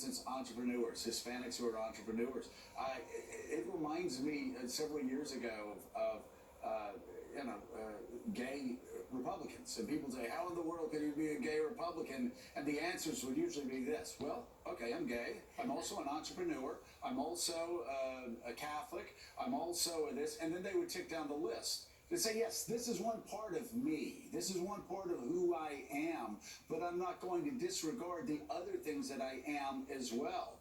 instance, entrepreneurs, Hispanics who are entrepreneurs. It reminds me several years ago of gay Republicans. And people say, how in the world can you be a gay Republican? And the answers would usually be this. Well, okay, I'm gay. I'm also an entrepreneur. I'm also a Catholic. I'm also this. And then they would tick down the list. They say, yes, this is one part of me. This is one part of who I am. But I'm not going to disregard the other things that I am as well.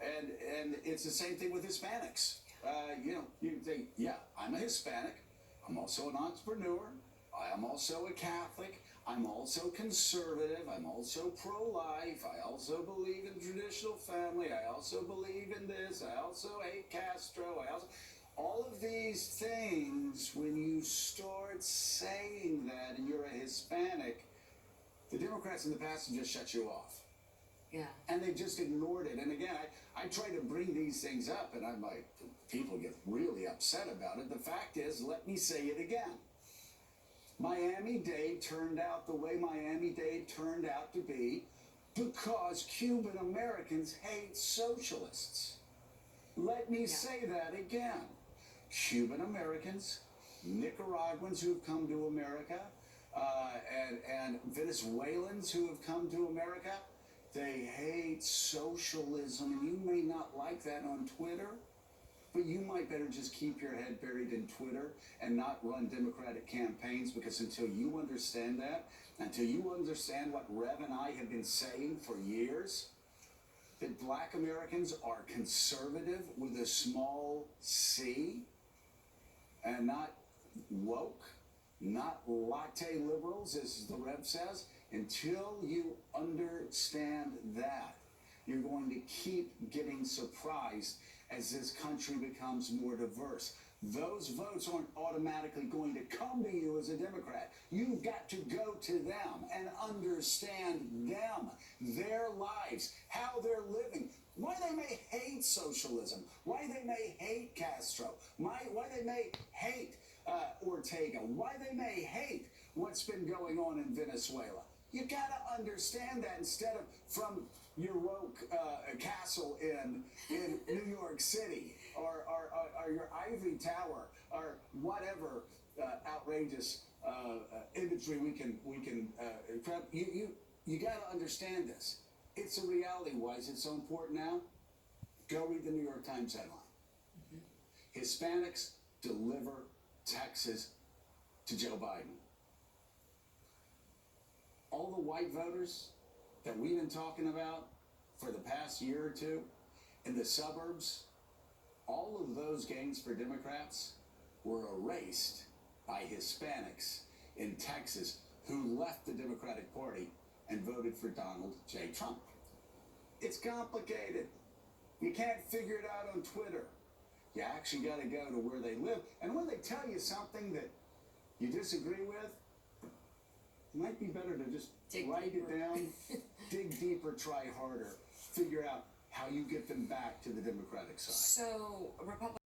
And it's the same thing with Hispanics. You think, yeah, I'm a Hispanic. I'm also an entrepreneur. I'm also a Catholic. I'm also conservative. I'm also pro-life. I also believe in traditional family. I also believe in this. I also hate Castro. All of these things, when you start saying that and you're a Hispanic, the Democrats in the past have just shut you off. Yeah. And they just ignored it. And again, I try to bring these things up, and I'm like, people get really upset about it. The fact is, let me say it again. Miami-Dade turned out the way Miami-Dade turned out to be because Cuban Americans hate socialists. Let me say that again. Cuban Americans, Nicaraguans who have come to America, and Venezuelans who have come to America, they hate socialism. And you may not like that on Twitter, but you might better just keep your head buried in Twitter and not run Democratic campaigns, because until you understand that, until you understand what Rev and I have been saying for years, that black Americans are conservative with a small c, and not woke, not latte liberals, as the Rev says, until you understand that, you're going to keep getting surprised as this country becomes more diverse. Those votes aren't automatically going to come to you as a Democrat. You've got to go to them and understand them, their lives, how they're living, why they may hate socialism, why they may hate Castro, why they may hate Ortega, why they may hate what's been going on in Venezuela. You gotta understand that, instead of from your woke castle in New York City, or your ivory tower, or whatever outrageous imagery we can you gotta understand this. It's a reality. Why is it so important now? Go read the New York Times headline. Hispanics deliver Texas to Joe Biden. All the white voters that we've been talking about for the past year or two in the suburbs, all of those gains for Democrats were erased by Hispanics in Texas who left the Democratic Party and voted for Donald J. Trump. It's complicated. You can't figure it out on Twitter. You actually got to go to where they live. And when they tell you something that you disagree with, it might be better to just write it down, dig deeper, try harder, figure out how you get them back to the Democratic side. So, Republicans